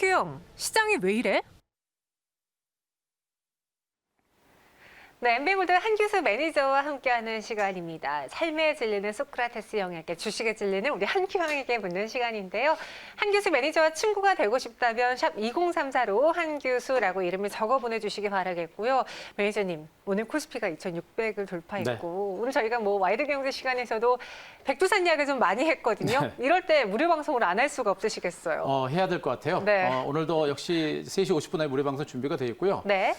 한규영, 시장이 왜 이래? 네, MB몰드 한규수 매니저와 함께하는 시간입니다. 삶에 질리는 소크라테스 형에게, 주식에 질리는 우리 한규영에게 묻는 시간인데요. 한규수 매니저와 친구가 되고 싶다면 샵 2034로 한규수라고 이름을 적어 보내주시기 바라겠고요. 매니저님, 오늘 코스피가 2,600을 돌파했고 오늘 저희가 와이드 경제 시간에서도 백두산 이야기 좀 많이 했거든요. 네. 이럴 때 무료 방송을 안 할 수가 없으시겠어요. 해야 될 것 같아요. 네. 오늘도 역시 3시 50분에 무료 방송 준비가 되어 있고요. 네.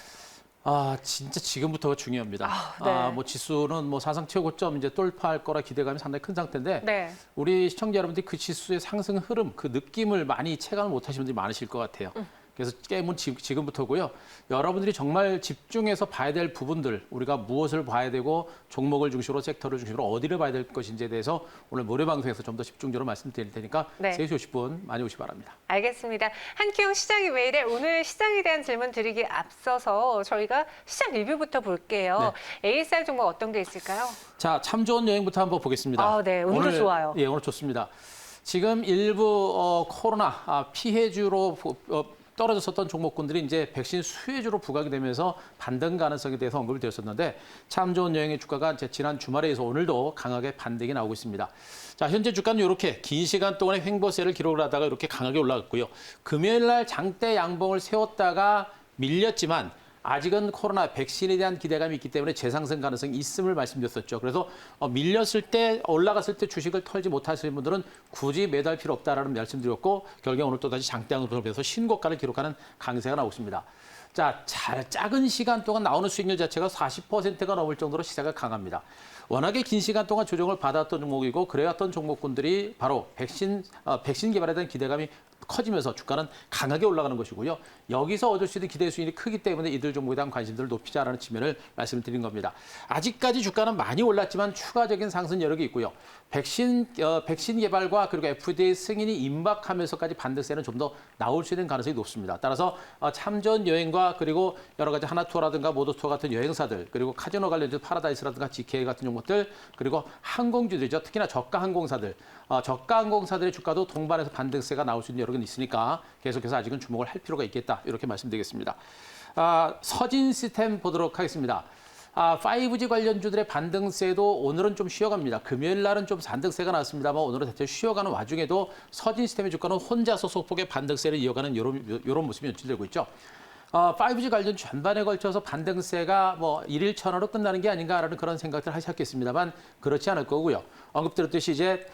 진짜 지금부터가 중요합니다. 네. 지수는 사상 최고점 이제 돌파할 거라 기대감이 상당히 큰 상태인데 네. 우리 시청자 여러분들이 그 지수의 상승 흐름, 그 느낌을 많이 체감을 못 하시는 분들이 많으실 것 같아요. 그래서 게임은 지금부터고요. 여러분들이 정말 집중해서 봐야 될 부분들, 우리가 무엇을 봐야 되고 종목을 중심으로 섹터를 중심으로 어디를 봐야 될 것인지에 대해서 오늘 무료 방송에서 좀 더 집중적으로 말씀드릴 테니까 네. 3시 50분 많이 오시기 바랍니다. 알겠습니다. 한규영 시장이 왜 이래? 오늘 시장에 대한 질문 드리기 앞서서 저희가 시장 리뷰부터 볼게요. ASR 종목 어떤 게 있을까요? 자, 참 좋은 여행부터 한번 보겠습니다. 네, 오늘도 좋아요. 예, 오늘 좋습니다. 지금 일부 코로나 피해주로 떨어졌었던 종목군들이 이제 백신 수혜주로 부각이 되면서 반등 가능성에 대해서 언급이 되었었는데 참 좋은 여행의 주가가 이제 지난 주말에 의해서 오늘도 강하게 반등이 나오고 있습니다. 자, 현재 주가는 이렇게 긴 시간 동안의 횡보세를 기록을 하다가 이렇게 강하게 올라갔고요. 금요일 날 장대 양봉을 세웠다가 밀렸지만 아직은 코로나 백신에 대한 기대감이 있기 때문에 재상승 가능성이 있음을 말씀드렸었죠. 그래서 밀렸을 때, 올라갔을 때 주식을 털지 못하시는 분들은 굳이 매도할 필요 없다라는 말씀드렸고 결국에 오늘 또다시 장대양을 돌면서 신고가를 기록하는 강세가 나오고 있습니다. 자, 작은 시간 동안 나오는 수익률 자체가 40%가 넘을 정도로 시세가 강합니다. 워낙에 긴 시간 동안 조정을 받았던 종목이고 그래왔던 종목군들이 바로 백신 개발에 대한 기대감이 커지면서 주가는 강하게 올라가는 것이고요. 여기서 얻을 수 있는 기대 수익이 크기 때문에 이들 종목에 대한 관심들을 높이자라는 측면을 말씀을 드린 겁니다. 아직까지 주가는 많이 올랐지만 추가적인 상승 여력이 있고요. 백신 개발과 그리고 FDA 승인이 임박하면서까지 반등세는 좀 더 나올 수 있는 가능성이 높습니다. 따라서 참전 여행과 그리고 여러 가지 하나투어라든가 모더투어 같은 여행사들 그리고 카지노 관련된 파라다이스라든가 GK 같은 종목들 그리고 항공주들이죠. 특히나 저가 항공사들. 저가 항공사들의 주가도 동반해서 반등세가 나올 수 있는 여력은 있으니까 계속해서 아직은 주목을 할 필요가 있겠다. 이렇게 말씀드리겠습니다. 서진 시스템 보도록 하겠습니다. 5G 관련주들의 반등세도 오늘은 좀 쉬어갑니다. 금요일 날은 좀 반등세가 나왔습니다만 오늘은 대체 쉬어가는 와중에도 서진 시스템의 주가는 혼자서 소폭의 반등세를 이어가는 이런 모습이 연출되고 있죠. 5G 관련 전반에 걸쳐서 반등세가 일일 천하로 끝나는 게 아닌가라는 그런 생각들 하셨겠습니다만 그렇지 않을 거고요. 언급드렸듯이 이제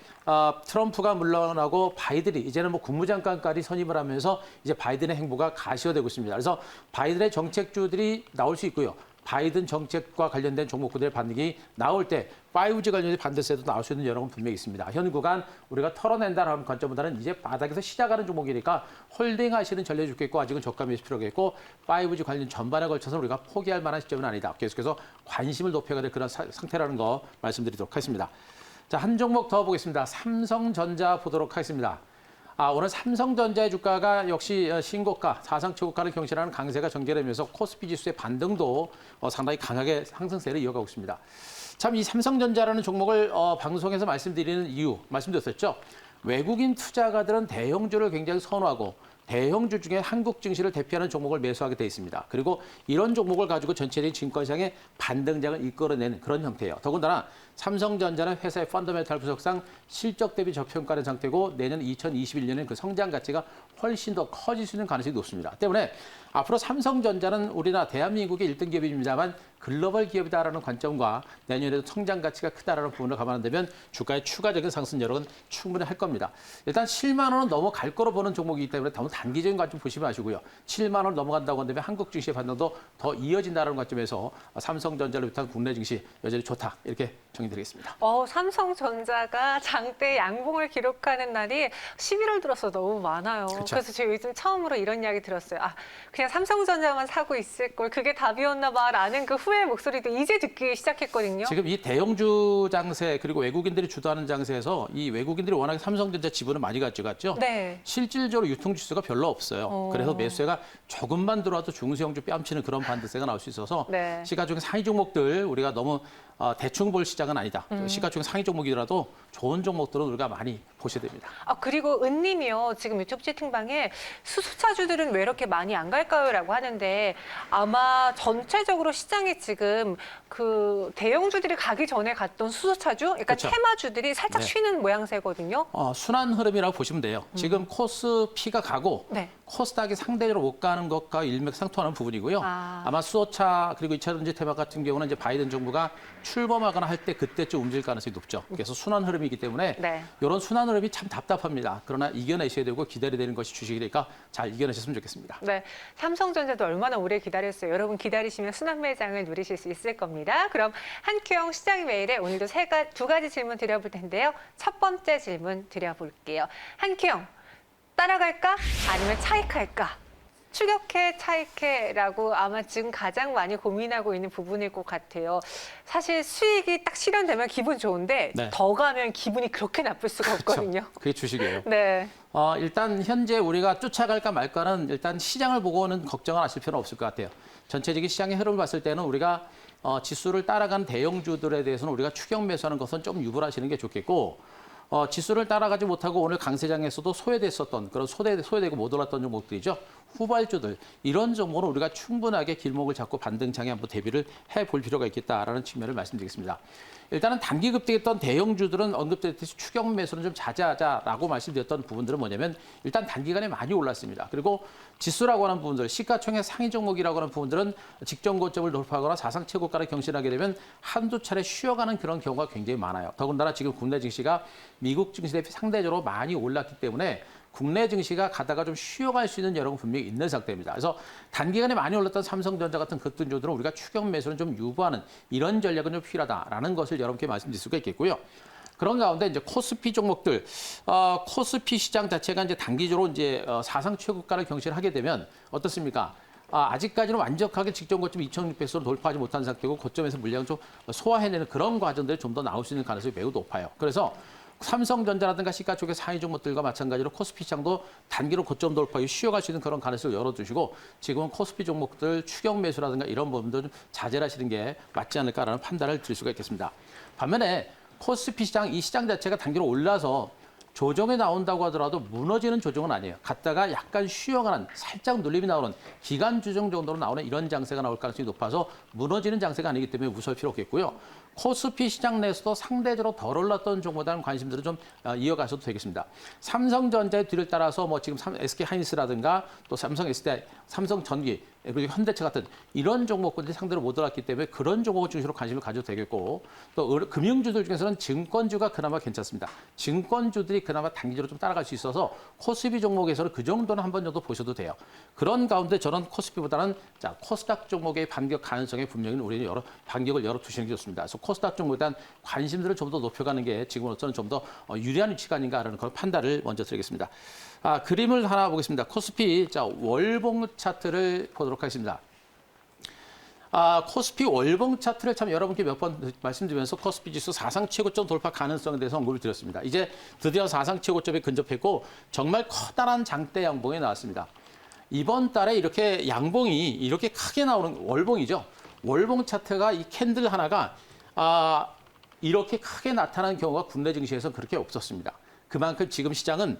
트럼프가 물러나고 바이든이 이제는 국무장관까지 선임을 하면서 이제 바이든의 행보가 가시화되고 있습니다. 그래서 바이든의 정책주들이 나올 수 있고요. 바이든 정책과 관련된 종목들의 반등이 나올 때 5G 관련된 반등세도 나올 수 있는 여력은 분명히 있습니다. 현 구간 우리가 털어낸다는 관점보다는 이제 바닥에서 시작하는 종목이니까 홀딩하시는 전략이 좋겠고 아직은 저가 매수 필요하겠고 5G 관련 전반에 걸쳐서 우리가 포기할 만한 시점은 아니다. 계속해서 관심을 높여야 될 그런 상태라는 거 말씀드리도록 하겠습니다. 자, 한 종목 더 보겠습니다. 삼성전자 보도록 하겠습니다. 오늘 삼성전자의 주가가 역시 신고가, 사상 최고가를 경신하는 강세가 전개되면서 코스피 지수의 반등도 상당히 강하게 상승세를 이어가고 있습니다. 참 이 삼성전자라는 종목을 방송에서 말씀드리는 이유 말씀드렸었죠. 외국인 투자가들은 대형주를 굉장히 선호하고 대형주 중에 한국 증시를 대표하는 종목을 매수하게 돼 있습니다. 그리고 이런 종목을 가지고 전체적인 증권시장의 반등장을 이끌어내는 그런 형태예요. 더군다나 삼성전자는 회사의 펀더멘탈 분석상 실적 대비 저평가된 상태고 내년 2021년에는 그 성장 가치가 훨씬 더 커질 수 있는 가능성이 높습니다. 때문에 앞으로 삼성전자는 우리나라 대한민국의 1등 기업입니다만 글로벌 기업이다라는 관점과 내년에도 성장 가치가 크다라는 부분을 감안한다면 주가의 추가적인 상승 여력은 충분히 할 겁니다. 일단 7만 원은 넘어갈 거로 보는 종목이기 때문에 너무 단기적인 관점 보시지 마시고요. 7만 원을 넘어간다고 한다면 한국 증시의 반등도 더 이어진다는 관점에서 삼성전자를 비롯한 국내 증시 여전히 좋다. 이렇게 정의드리겠습니다. 삼성전자가 장대 양봉을 기록하는 날이 11월 들어서 너무 많아요. 그렇죠. 그래서 제가 요즘 처음으로 이런 이야기 들었어요. 그냥 삼성전자만 사고 있을 걸 그게 답이었나 봐라는 그 후회 목소리도 이제 듣기 시작했거든요. 지금 이 대형주 장세 그리고 외국인들이 주도하는 장세에서 이 외국인들이 워낙에 삼성전자 지분을 많이 가져갔죠. 네. 실질적으로 유통지수가 별로 없어요. 그래서 매수세가 조금만 들어와도 중소형주 뺨치는 그런 반등세가 나올 수 있어서 네. 시가총액 상위 종목들 우리가 너무 대충 볼 시장은 아니다. 시가총액 상위 종목이라도 좋은 종목들은 우리가 많이 보셔야 됩니다. 그리고 은님이요. 지금 유튜브 채팅방에 수소차주들은 왜 이렇게 많이 안 갈까요? 라고 하는데 아마 전체적으로 시장에 지금 그 대형주들이 가기 전에 갔던 수소차주, 그러니까 그렇죠. 테마주들이 살짝 네. 쉬는 모양새거든요. 순환 흐름이라고 보시면 돼요. 지금 코스피가 가고 네. 코스닥이 상대적으로 못 가는 것과 일맥상통하는 부분이고요. 아. 아마 수소차 그리고 2차전지 테마 같은 경우는 이제 바이든 정부가 출범하거나 할 때 그때쯤 움직일 가능성이 높죠. 그래서 순환 흐름이기 때문에 네. 이런 순환 흐름이 참 답답합니다. 그러나 이겨내셔야 되고 기다려야 되는 것이 주식이니까 잘 이겨내셨으면 좋겠습니다. 네, 삼성전자도 얼마나 오래 기다렸어요. 여러분 기다리시면 순환 매장을 누리실 수 있을 겁니다. 그럼 한큐영 시장 메일에 오늘도 두 가지 질문 드려볼 텐데요. 첫 번째 질문 드려볼게요. 한큐영, 따라갈까? 아니면 차익할까? 추격해, 차익해라고 아마 지금 가장 많이 고민하고 있는 부분일 것 같아요. 사실 수익이 딱 실현되면 기분 좋은데 네. 더 가면 기분이 그렇게 나쁠 수가 없거든요. 그게 주식이에요. 네. 일단 현재 우리가 쫓아갈까 말까는 일단 시장을 보고는 걱정을 하실 필요는 없을 것 같아요. 전체적인 시장의 흐름을 봤을 때는 우리가 지수를 따라간 대형주들에 대해서는 우리가 추격 매수하는 것은 좀 유불하시는 게 좋겠고 지수를 따라가지 못하고 오늘 강세장에서도 소외됐었던 그런 소외되고 못 올랐던 종목들이죠. 후발주들 이런 종목은 우리가 충분하게 길목을 잡고 반등장에 한번 대비를 해볼 필요가 있겠다라는 측면을 말씀드리겠습니다. 일단은 단기 급등했던 대형주들은 언급됐듯이 추격 매수는 좀 자제하자라고 말씀드렸던 부분들은 뭐냐면 일단 단기간에 많이 올랐습니다. 그리고 지수라고 하는 부분들, 시가총액 상위 종목이라고 하는 부분들은 직전 고점을 돌파하거나 사상 최고가를 경신하게 되면 한두 차례 쉬어가는 그런 경우가 굉장히 많아요. 더군다나 지금 국내 증시가 미국 증시 대비 상대적으로 많이 올랐기 때문에 국내 증시가 가다가 좀 쉬어갈 수 있는 여력은 분명히 있는 상태입니다. 그래서 단기간에 많이 올랐던 삼성전자 같은 급등주들은 우리가 추격 매수는 좀 유보하는 이런 전략은 좀 필요하다라는 것을 여러분께 말씀드릴 수가 있겠고요. 그런 가운데 이제 코스피 종목들, 코스피 시장 자체가 이제 단기적으로 이제 사상 최고가를 경신하게 되면 어떻습니까? 아직까지는 완벽하게 직전 고점 2,600선을 돌파하지 못한 상태고 고점에서 물량을 좀 소화해내는 그런 과정들이 좀 더 나올 수 있는 가능성이 매우 높아요. 그래서 삼성전자라든가 시가총액 상위 종목들과 마찬가지로 코스피 시장도 단기로 고점 돌파, 쉬어갈 수 있는 그런 가능성을 열어두시고 지금은 코스피 종목들 추격 매수라든가 이런 부분도 좀 자제를 하시는 게 맞지 않을까라는 판단을 드릴 수가 있겠습니다. 반면에 코스피 시장, 이 시장 자체가 단기로 올라서 조정에 나온다고 하더라도 무너지는 조정은 아니에요. 갔다가 약간 쉬어가는 살짝 눌림이 나오는 기간 조정 정도로 나오는 이런 장세가 나올 가능성이 높아서 무너지는 장세가 아니기 때문에 무서울 필요 없겠고요. 코스피 시장 내에서도 상대적으로 덜 올랐던 종목에 대한 관심들을 좀 이어가셔도 되겠습니다. 삼성전자의 뒤를 따라서 뭐 지금 SK하이닉스라든가 또 삼성 SDI, 삼성전기, 그리고 현대차 같은 이런 종목들이 상대로 못 올랐기 때문에 그런 종목을 중심으로 관심을 가져도 되겠고 또 금융주들 중에서는 증권주가 그나마 괜찮습니다. 증권주들이 그나마 단기적으로 좀 따라갈 수 있어서 코스피 종목에서는 그 정도는 한 번 정도 보셔도 돼요. 그런 가운데 저는 코스피보다는 코스닥 종목의 반격 가능성에 분명히 우리는 반격을 열어두시는 게 좋습니다. 그래서 코스닥 종목에 대한 관심들을 좀 더 높여가는 게 지금으로서는 좀 더 유리한 위치가 아닌가라는 그런 판단을 먼저 드리겠습니다. 그림을 하나 보겠습니다. 코스피 월봉 차트를 보도록 하겠습니다. 코스피 월봉 차트를 참 여러분께 몇 번 말씀드리면서 코스피 지수 사상 최고점 돌파 가능성에 대해서 언급을 드렸습니다. 이제 드디어 사상 최고점에 근접했고 정말 커다란 장대 양봉이 나왔습니다. 이번 달에 이렇게 양봉이 이렇게 크게 나오는 월봉이죠. 월봉 차트가 이 캔들 하나가 이렇게 크게 나타나는 경우가 국내 증시에서 그렇게 없었습니다. 그만큼 지금 시장은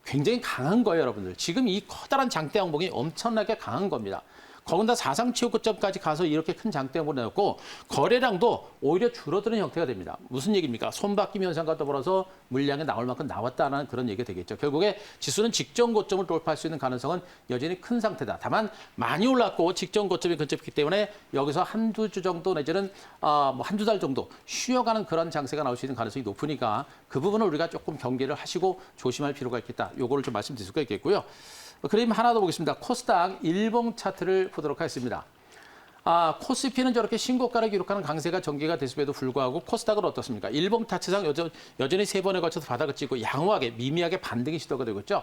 굉장히 강한 거예요, 여러분들. 지금 이 커다란 장대 양봉이 엄청나게 강한 겁니다. 거기다 사상 최고점까지 가서 이렇게 큰 장대 양봉을 내놓고 거래량도 오히려 줄어드는 형태가 됩니다. 무슨 얘기입니까? 손바뀜 현상과 더불어서 물량이 나올 만큼 나왔다는 그런 얘기가 되겠죠. 결국에 지수는 직전 고점을 돌파할 수 있는 가능성은 여전히 큰 상태다. 다만 많이 올랐고 직전 고점이 근접했기 때문에 여기서 한두 주 정도 내지는 한두 달 정도 쉬어가는 그런 장세가 나올 수 있는 가능성이 높으니까 그 부분을 우리가 조금 경계를 하시고 조심할 필요가 있겠다. 요거를 좀 말씀드릴 수가 있겠고요. 그림 하나 더 보겠습니다. 코스닥 일봉 차트를 보도록 하겠습니다. 코스피는 저렇게 신고가를 기록하는 강세가 전개가 됐음에도 불구하고 코스닥은 어떻습니까? 일봉 차트상 여전히 세 번에 걸쳐서 바닥을 찍고 양호하게 미미하게 반등이 시도가 되고 있죠.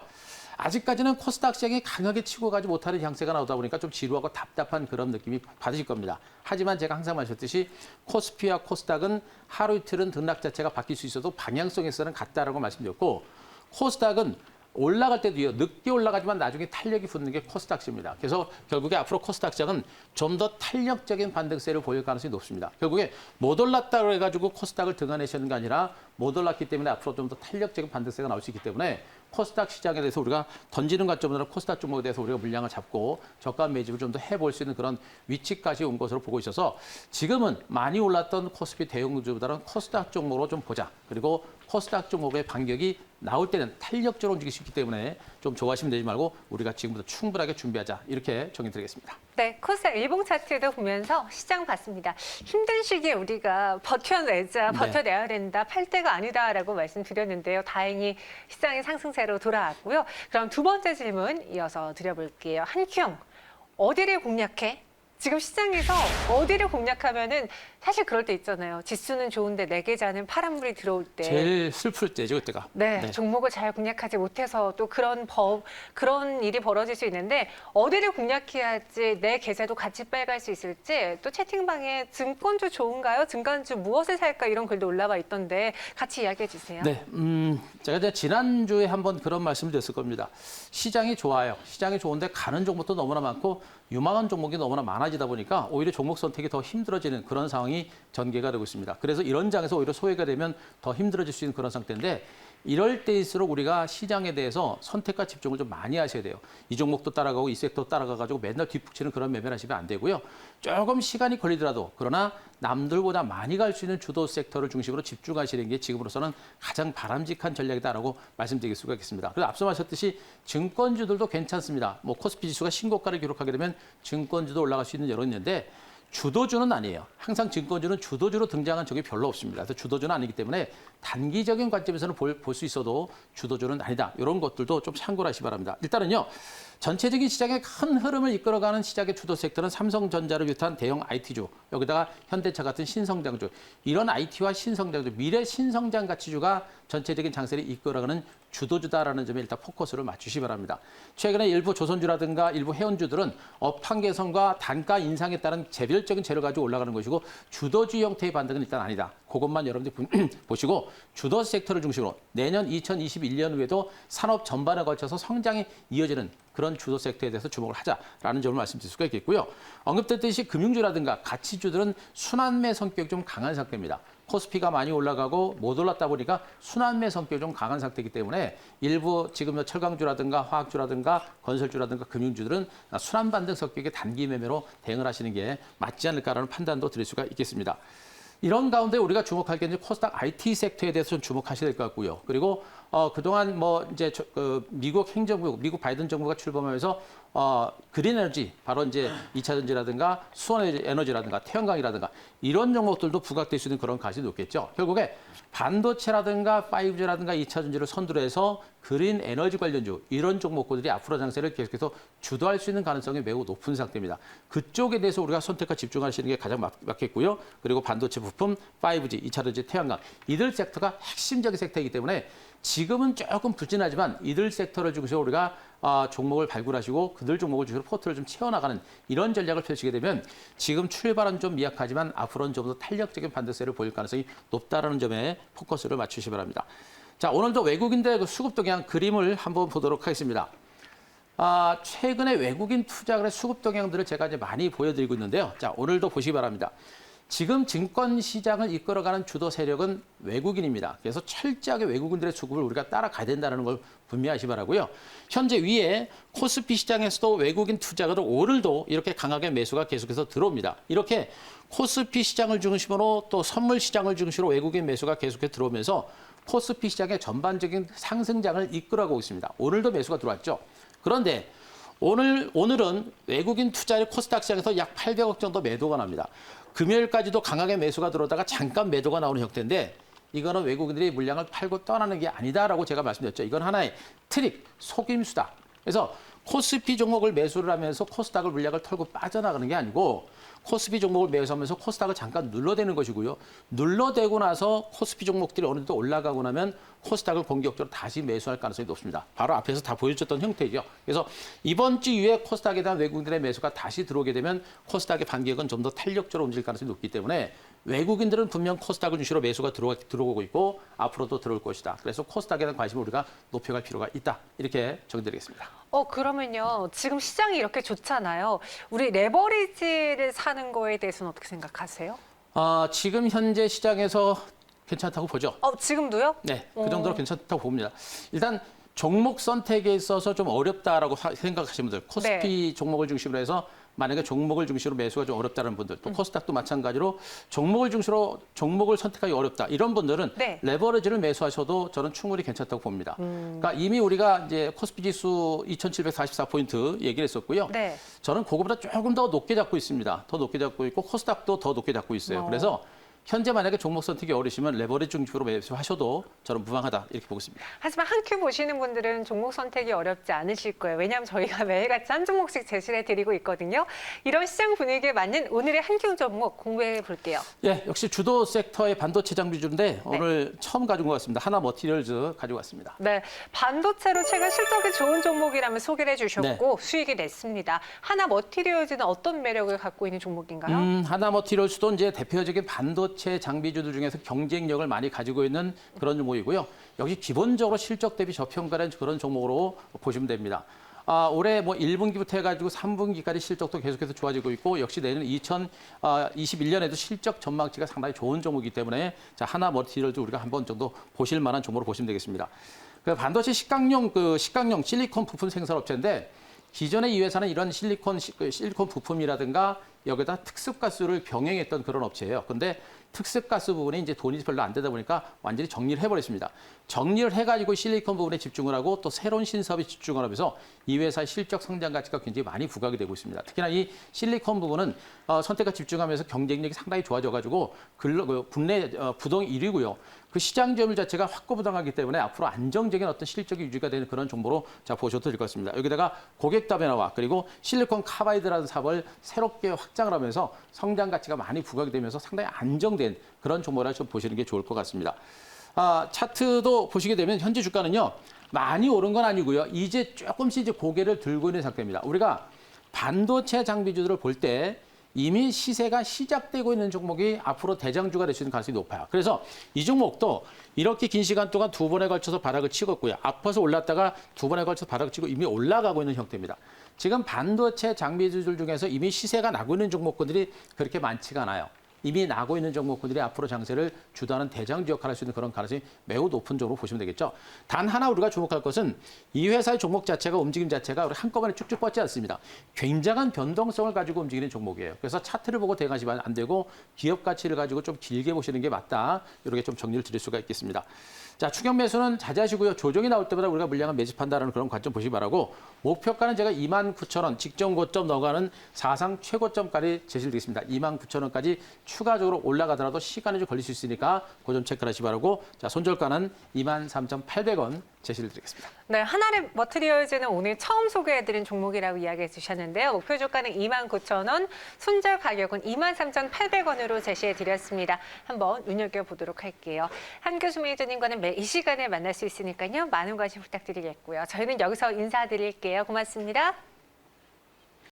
아직까지는 코스닥 시장이 강하게 치고 가지 못하는 양세가 나오다 보니까 좀 지루하고 답답한 그런 느낌이 받으실 겁니다. 하지만 제가 항상 말씀드렸듯이 코스피와 코스닥은 하루 이틀은 등락 자체가 바뀔 수 있어도 방향성에서는 같다라고 말씀드렸고 코스닥은 올라갈 때도 늦게 올라가지만 나중에 탄력이 붙는 게 코스닥입니다. 그래서 결국에 앞으로 코스닥 시장은 좀 더 탄력적인 반등세를 보일 가능성이 높습니다. 결국에 못 올랐다고 해가지고 코스닥을 등한내시는 게 아니라 못 올랐기 때문에 앞으로 좀 더 탄력적인 반등세가 나올 수 있기 때문에 코스닥 시장에 대해서 우리가 던지는 관점으로 코스닥 종목에 대해서 우리가 물량을 잡고 저가 매집을 좀 더 해볼 수 있는 그런 위치까지 온 것으로 보고 있어서 지금은 많이 올랐던 코스피 대형주보다는 코스닥 종목으로 좀 보자. 그리고 코스닥 종목의 반격이 나올 때는 탄력적으로 움직일 수 있기 때문에 좀 좋아하시면 되지 말고 우리가 지금부터 충분하게 준비하자. 이렇게 정의드리겠습니다. 네, 코스닥 일봉 차트도 보면서 시장 봤습니다. 힘든 시기에 우리가 버텨내자, 네. 버텨내야 된다, 팔 때가 아니다라고 말씀드렸는데요. 다행히 시장이 상승세로 돌아왔고요. 그럼 두 번째 질문 이어서 드려볼게요. 한큐형, 어디를 공략해? 지금 시장에서 어디를 공략하면은 사실 그럴 때 있잖아요. 지수는 좋은데 내 계좌는 파란불이 들어올 때. 제일 슬플 때죠, 그때가. 네, 종목을 잘 공략하지 못해서 또 그런 일이 벌어질 수 있는데 어디를 공략해야지 내 계좌도 같이 빨갈 수 있을지 또 채팅방에 증권주 좋은가요? 증권주 무엇을 살까? 이런 글도 올라와 있던데 같이 이야기해 주세요. 네, 제가 이제 지난주에 한번 그런 말씀을 드렸을 겁니다. 시장이 좋아요. 시장이 좋은데 가는 종목도 너무나 많고 유망한 종목이 너무나 많아지다 보니까 오히려 종목 선택이 더 힘들어지는 그런 상황이 전개가 되고 있습니다. 그래서 이런 장에서 오히려 소외가 되면 더 힘들어질 수 있는 그런 상태인데 이럴 때일수록 우리가 시장에 대해서 선택과 집중을 좀 많이 하셔야 돼요. 이 종목도 따라가고 이 섹터도 따라가가지고 맨날 뒷북치는 그런 매매를 하시면 안 되고요. 조금 시간이 걸리더라도 그러나 남들보다 많이 갈 수 있는 주도 섹터를 중심으로 집중하시는 게 지금으로서는 가장 바람직한 전략이다라고 말씀드릴 수가 있겠습니다. 그래서 앞서 말씀하셨듯이 증권주들도 괜찮습니다. 뭐 코스피 지수가 신고가를 기록하게 되면 증권주도 올라갈 수 있는 여론이 있는데 주도주는 아니에요. 항상 증권주는 주도주로 등장한 적이 별로 없습니다. 그래서 주도주는 아니기 때문에 단기적인 관점에서는 볼 수 있어도 주도주는 아니다. 이런 것들도 좀 참고를 하시기 바랍니다. 일단은요. 전체적인 시장의 큰 흐름을 이끌어가는 시장의 주도 섹터는 삼성전자를 비롯한 대형 IT주, 여기다가 현대차 같은 신성장주, 이런 IT와 신성장주, 미래 신성장 가치주가 전체적인 장세를 이끌어가는 주도주다라는 점에 일단 포커스를 맞추시기 바랍니다. 최근에 일부 조선주라든가 일부 해운주들은 업황 개선과 단가 인상에 따른 재별적인 재료를 가지고 올라가는 것이고 주도주 형태의 반등은 일단 아니다. 그것만 여러분들 보시고 주도 섹터를 중심으로 내년 2021년 후에도 산업 전반에 걸쳐서 성장이 이어지는 그런 주도 섹터에 대해서 주목을 하자라는 점을 말씀드릴 수가 있겠고요. 언급됐듯이 금융주라든가 가치주들은 순환매 성격이 좀 강한 상태입니다. 코스피가 많이 올라가고 못 올랐다 보니까 순환매 성격이 좀 강한 상태이기 때문에 일부 지금 철강주라든가 화학주라든가 건설주라든가 금융주들은 순환 반등 성격의 단기 매매로 대응을 하시는 게 맞지 않을까라는 판단도 드릴 수가 있겠습니다. 이런 가운데 우리가 주목할 게 이제 코스닥 IT 섹터에 대해서 좀 주목하셔야 될 것 같고요. 그리고 그동안 뭐 이제 미국 행정부, 미국 바이든 정부가 출범하면서 그린 에너지, 바로 이제 2차 전지라든가 수원 에너지라든가 태양광이라든가 이런 종목들도 부각될 수 있는 그런 가능성이 높겠죠. 결국에 반도체라든가 5G라든가 2차 전지를 선두로 해서 그린 에너지 관련주 이런 종목들이 앞으로 장세를 계속해서 주도할 수 있는 가능성이 매우 높은 상태입니다. 그쪽에 대해서 우리가 선택과 집중하시는 게 가장 맞겠고요. 그리고 반도체 부품, 5G, 2차 전지, 태양광 이들 섹터가 핵심적인 섹터이기 때문에 지금은 조금 부진하지만 이들 섹터를 중심으로 우리가 종목을 발굴하시고 그들 종목을 중심으로 포트를 좀 채워나가는 이런 전략을 펼치게 되면 지금 출발은 좀 미약하지만 앞으로는 좀 더 탄력적인 반등세를 보일 가능성이 높다라는 점에 포커스를 맞추시기 바랍니다. 자, 오늘도 외국인들의 그 수급 동향 그림을 한번 보도록 하겠습니다. 최근에 외국인 투자의 수급 동향들을 제가 이제 많이 보여드리고 있는데요. 자, 오늘도 보시기 바랍니다. 지금 증권 시장을 이끌어가는 주도 세력은 외국인입니다. 그래서 철저하게 외국인들의 수급을 우리가 따라가야 된다는 걸 분명하시 바라고요. 현재 위에 코스피 시장에서도 외국인 투자가들 오늘도 이렇게 강하게 매수가 계속해서 들어옵니다. 이렇게 코스피 시장을 중심으로 또 선물 시장을 중심으로 외국인 매수가 계속해서 들어오면서 코스피 시장의 전반적인 상승장을 이끌어가고 있습니다. 오늘도 매수가 들어왔죠. 그런데 오늘은 외국인 투자의 코스닥 시장에서 약 800억 정도 매도가 납니다. 금요일까지도 강하게 매수가 들어오다가 잠깐 매도가 나오는 형태인데 이거는 외국인들이 물량을 팔고 떠나는 게 아니다라고 제가 말씀드렸죠. 이건 하나의 트릭, 속임수다. 그래서 코스피 종목을 매수를 하면서 코스닥을 물량을 털고 빠져나가는 게 아니고 코스피 종목을 매수하면서 코스닥을 잠깐 눌러대는 것이고요. 눌러대고 나서 코스피 종목들이 어느 정도 올라가고 나면 코스닥을 공격적으로 다시 매수할 가능성이 높습니다. 바로 앞에서 다 보여줬던 형태죠. 그래서 이번 주 이후에 코스닥에 대한 외국인들의 매수가 다시 들어오게 되면 코스닥의 반격은 좀 더 탄력적으로 움직일 가능성이 높기 때문에 외국인들은 분명 코스닥을 중심으로 매수가 들어오고 있고 앞으로도 들어올 것이다. 그래서 코스닥에 대한 관심을 우리가 높여갈 필요가 있다. 이렇게 정리드리겠습니다. 그러면요. 지금 시장이 이렇게 좋잖아요. 우리 레버리지를 사는 거에 대해서는 어떻게 생각하세요? 지금 현재 시장에서 괜찮다고 보죠. 지금도요? 네, 그 정도로 괜찮다고 봅니다. 일단 종목 선택에 있어서 좀 어렵다라고 생각하시는 분들, 코스피 종목을 중심으로 해서 만약에 종목을 중심으로 매수가 좀 어렵다는 분들, 또 코스닥도 마찬가지로 종목을 중심으로 종목을 선택하기 어렵다 이런 분들은 네. 레버리지를 매수하셔도 저는 충분히 괜찮다고 봅니다. 그러니까 이미 우리가 이제 코스피 지수 2,744포인트 얘기를 했었고요. 네. 저는 그거보다 조금 더 높게 잡고 있습니다. 더 높게 잡고 있고 코스닥도 더 높게 잡고 있어요. 그래서 현재 만약에 종목 선택이 어려우시면 레버리지 중심으로 매수하셔도 저는 무방하다 이렇게 보고 있습니다. 하지만 한 큐 보시는 분들은 종목 선택이 어렵지 않으실 거예요. 왜냐하면 저희가 매일같이 한 종목씩 제시를 해드리고 있거든요. 이런 시장 분위기에 맞는 오늘의 한 큐 종목 공부해 볼게요. 예, 역시 주도 섹터의 반도체 장비주인데 오늘 처음 가지고 왔습니다. 하나 머티리얼즈 가지고 왔습니다. 네, 반도체로 최근 실적이 좋은 종목이라면 소개를 해주셨고 수익이 냈습니다. 하나 머티리얼즈는 어떤 매력을 갖고 있는 종목인가요? 하나 머티리얼즈도 이제 대표적인 반도체 장비주들 중에서 경쟁력을 많이 가지고 있는 그런 종목이고요. 역시 기본적으로 실적 대비 저평가된 그런 종목으로 보시면 됩니다. 올해 뭐 1분기부터 해가지고 3분기까지 실적도 계속해서 좋아지고 있고 역시 내년 2021년에도 실적 전망치가 상당히 좋은 종목이기 때문에 자, 하나 머티리얼즈 우리가 한 번 정도 보실 만한 종목으로 보시면 되겠습니다. 그 반도체 식각용 실리콘 부품 생산 업체인데 기존의 이 회사는 이런 실리콘 부품이라든가 여기다 특수가스를 병행했던 그런 업체예요. 근데 특수가스 부분에 이제 돈이 별로 안 되다 보니까 완전히 정리를 해버렸습니다. 정리를 해가지고 실리콘 부분에 집중을 하고 또 새로운 신사업에 집중을 하면서 이 회사의 실적 성장 가치가 굉장히 많이 부각이 되고 있습니다. 특히나 이 실리콘 부분은 선택과 집중하면서 경쟁력이 상당히 좋아져가지고 국내 부동 1위고요. 그 시장 점유율 자체가 확고부당하기 때문에 앞으로 안정적인 어떤 실적이 유지가 되는 그런 정보로 보셔도 될 것 같습니다. 여기다가 고객 다변화와 그리고 실리콘 카바이드라는 사업을 새롭게 확장을 하면서 성장 가치가 많이 부각이 되면서 상당히 안정된 그런 종목이라 좀 보시는 게 좋을 것 같습니다. 차트도 보시게 되면 현재 주가는요 많이 오른 건 아니고요. 이제 조금씩 이제 고개를 들고 있는 상태입니다. 우리가 반도체 장비주들을 볼 때 이미 시세가 시작되고 있는 종목이 앞으로 대장주가 될 수 있는 가능성이 높아요. 그래서 이 종목도 이렇게 긴 시간 동안 두 번에 걸쳐서 바닥을 치고있고요. 앞서서 올랐다가 두 번에 걸쳐서 바닥을 치고 이미 올라가고 있는 형태입니다. 지금 반도체 장비주들 중에서 이미 시세가 나고 있는 종목군들이 그렇게 많지가 않아요. 이미 나고 있는 종목군들이 앞으로 장세를 주도하는 대장주 역할을 할 수 있는 그런 가능성이 매우 높은 쪽으로 보시면 되겠죠. 단 하나 우리가 주목할 것은 이 회사의 종목 자체가 움직임 자체가 우리 한꺼번에 쭉쭉 뻗지 않습니다. 굉장한 변동성을 가지고 움직이는 종목이에요. 그래서 차트를 보고 대응하시면 안 되고 기업 가치를 가지고 좀 길게 보시는 게 맞다. 이렇게 좀 정리를 드릴 수가 있겠습니다. 자, 추격 매수는 자제하시고요. 조정이 나올 때마다 우리가 물량을 매집한다는 그런 관점 보시기 바라고 목표가는 제가 29,000원 직전 고점 넘어가는 사상 최고점까지 제시를 드리겠습니다. 29,000원까지 추가적으로 올라가더라도 시간이 좀 걸릴 수 있으니까 그 점 체크를 하시기 바라고 자, 손절가는 23,800원 제시를 드리겠습니다. 네, 하나의 머티리얼즈는 오늘 처음 소개해드린 종목이라고 이야기해 주셨는데요. 목표 주가는 29,000원, 손절 가격은 23,800원으로 제시해 드렸습니다. 한번 눈여겨보도록 할게요. 한교수 매니저님과는 매 이 시간에 만날 수 있으니까요. 많은 관심 부탁드리겠고요. 저희는 여기서 인사드릴게요. 고맙습니다.